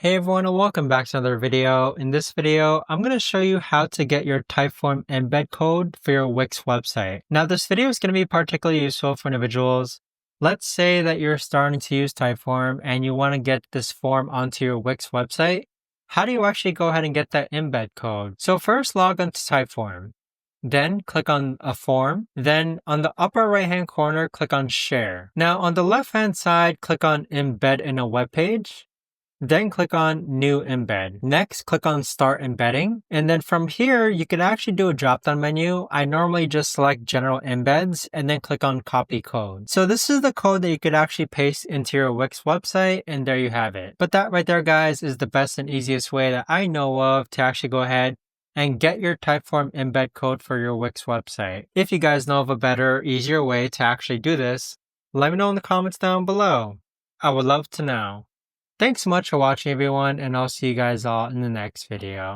Hey everyone and welcome back to another video. In this video, I'm going to show you how to get your Typeform embed code for your Wix website. Now this video is going to be particularly useful for individuals. Let's say that you're starting to use Typeform and you want to get this form onto your Wix website. How do you actually go ahead and get that embed code? So first log on to Typeform. Then click on a form. Then on the upper right hand corner, click on share. Now on the left hand side, click on embed in a web page. Then click on New Embed. Next, click on Start Embedding. And then from here, you can actually do a drop-down menu. I normally just select General Embeds and then click on Copy Code. So this is the code that you could actually paste into your Wix website, and there you have it. But that right there, guys, is the best and easiest way that I know of to actually go ahead and get your Typeform embed code for your Wix website. If you guys know of a better, easier way to actually do this, let me know in the comments down below. I would love to know. Thanks so much for watching everyone, and I'll see you guys all in the next video.